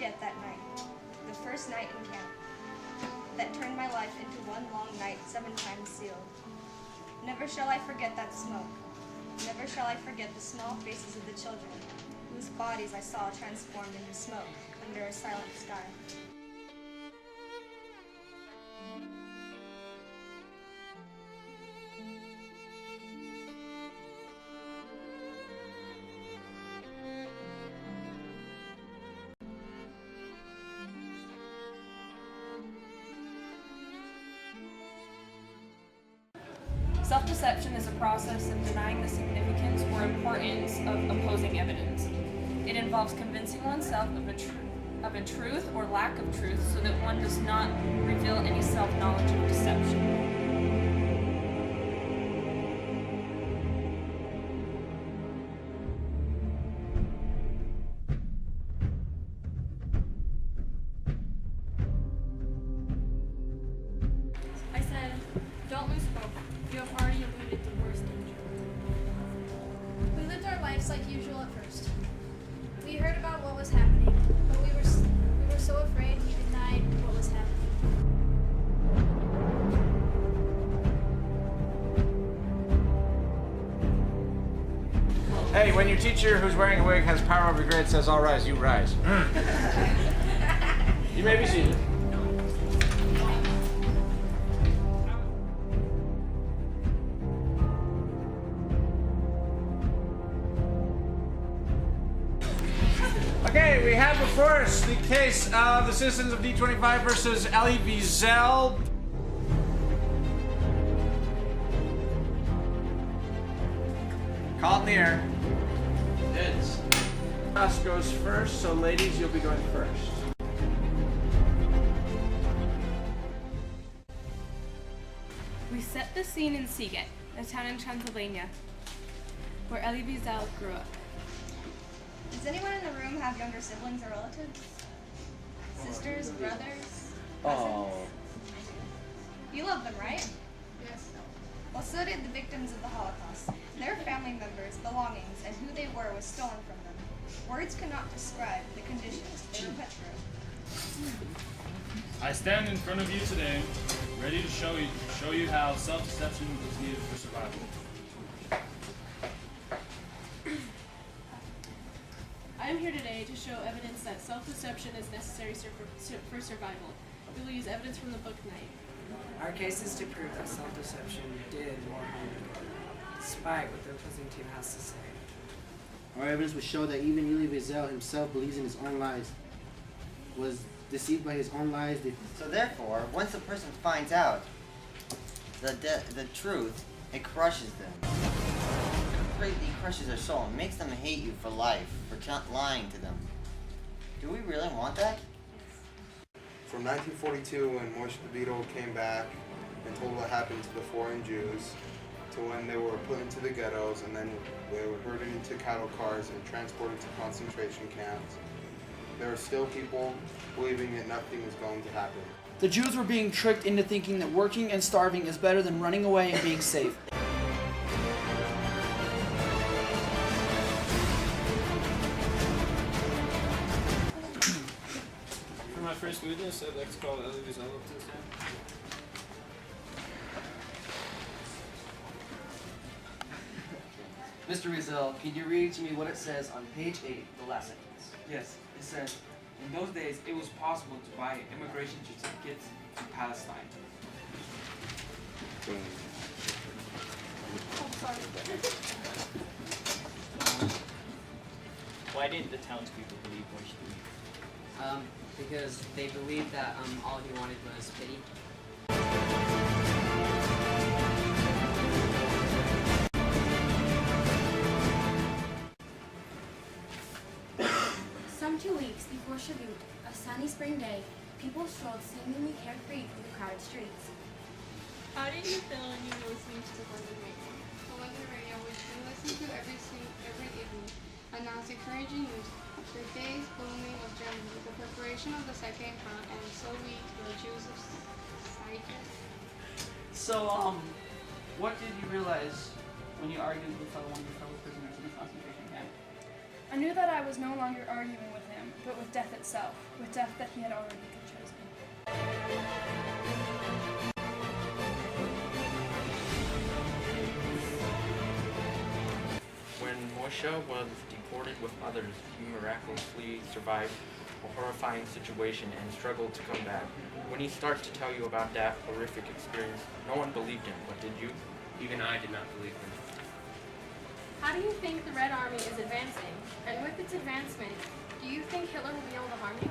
forget that night, the first night in camp, that turned my life into one long night 7 times sealed. Never shall I forget that smoke. Never shall I forget the small faces of the children, whose bodies I saw transformed into smoke under a silent sky. Self-deception is a process of denying the significance or importance of opposing evidence. It involves convincing oneself of a truth or lack of truth so that one does not reveal any self-knowledge of deception. I said, don't lose hope. You have already eluded the worst danger. We lived our lives like usual at first. We heard about what was happening, but we were so afraid we denied what was happening. Hey, when your teacher who's wearing a wig has power over your grade says, all rise, you rise. You may be seated. Okay, we have before us the case of the citizens of D-25 versus Ellie Wiesel. Call it in the air. Heads. Us goes first, so ladies, you'll be going first. We set the scene in Seagate, a town in Transylvania, where Ellie Wiesel grew up. Does anyone in the room have younger siblings or relatives? Sisters, brothers, cousins? Oh. You love them, right? Yes. Well, so did the victims of the Holocaust. Their family members, belongings, and who they were was stolen from them. Words cannot describe the conditions they were put through. I stand in front of you today, ready to show you how self-deception is needed for survival. I am here today to show evidence that self-deception is necessary for survival. We will use evidence from the book Night. Our case is to prove that self-deception did more harm than good, despite what the opposing team has to say. Our evidence would show that even Elie Wiesel himself believes in his own lies, was deceived by his own lies. So therefore, once a person finds out the truth, it crushes them. Completely crushes their soul and makes them hate you for life, for lying to them. Do we really want that? From 1942, when Moshe DeVito came back and told what happened to the foreign Jews, to when they were put into the ghettos and then they were herded into cattle cars and transported to concentration camps, there are still people believing that nothing is going to happen. The Jews were being tricked into thinking that working and starving is better than running away and being safe. For my first witness, I'd like to call Ellie Wiesel up to the stand. Mr. Wiesel, can you read to me what it says on page 8, the last sentence? Yes, it says, in those days it was possible to buy immigration certificates to Palestine. Why didn't the townspeople believe Moshe? Because they believed that all he wanted was pity. Some 2 weeks before Shavuot, a sunny spring day, people strolled seemingly carefree through the crowded streets. How did you feel when you were listening to the London radio? The London radio, which we listen to every evening, announced encouraging news. The day is blooming of Germany, the preparation of the second front, and so weak the Jews of Cyprus. So, what did you realize when you argued with one of your fellow prisoners in the concentration camp? I I knew that I was no longer arguing with him, but with death itself, with death that he had already chosen. When Moshe was deported with others, he miraculously survived a horrifying situation and struggled to come back. When he starts to tell you about that horrific experience, no one believed him, but did you? Even I did not believe him. How do you think the Red Army is advancing? And with its advancement, do you think Hitler will be able to harm you?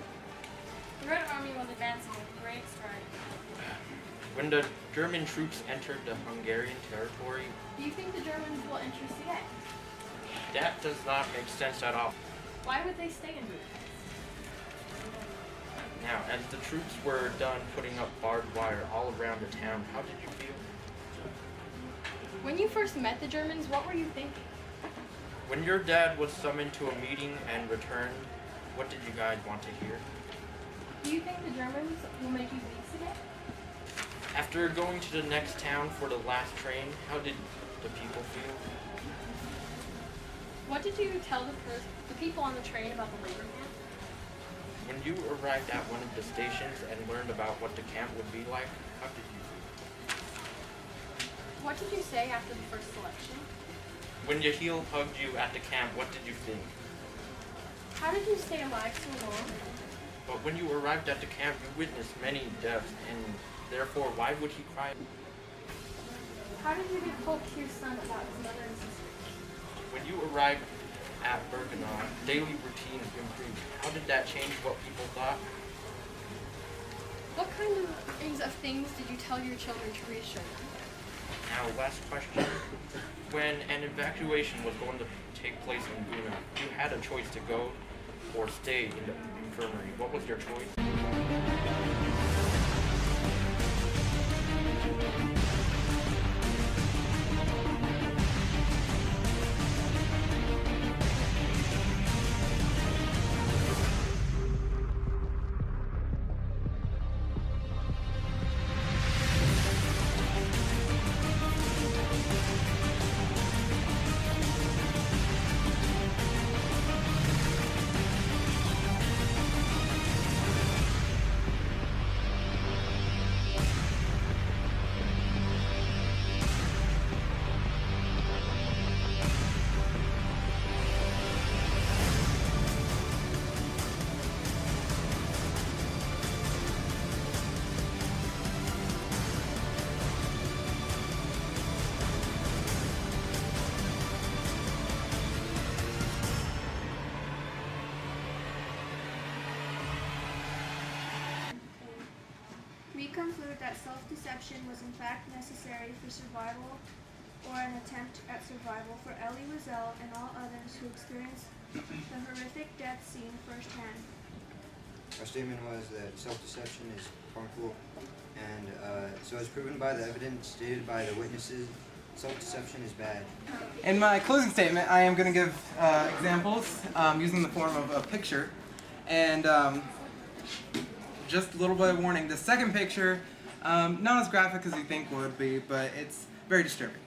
The Red Army was advancing with great strides. When the German troops entered the Hungarian territory, Do you think the Germans will enter Sieget? that does not make sense at all. Why would they stay in Budapest? Now, as the troops were done putting up barbed wire all around the town, how did you feel? When you first met the Germans, what were you thinking? When your dad was summoned to a meeting and returned, what did you guys want to hear? Do you think the Germans will make you leave Sieget? After going to the next town for the last train, how did the people feel? What did you tell the people on the train about the labor camp? When you arrived at one of the stations and learned about what the camp would be like, how did you feel? What did you say after the first selection? When Yehiel hugged you at the camp, what did you think? How did you stay alive so long? But when you arrived at the camp, you witnessed many deaths, and therefore, why would he cry? How did you give hope to your son about his mother and sister? When you arrived at Birkenau, daily routines improved. How did that change what people thought? What kinds of things did you tell your children to reassure them? Now, last question. When an evacuation was going to take place in Buna, you had a choice to go or stay in the infirmary. What was your choice? We conclude that self-deception was in fact necessary for survival or an attempt at survival for Elie Wiesel and all others who experienced the horrific death scene firsthand. Our statement was that self-deception is harmful, and so as proven by the evidence stated by the witnesses, self-deception is bad. In my closing statement, I am going to give examples using the form of a picture, and just a little bit of warning. The second picture, not as graphic as you think would be, but it's very disturbing.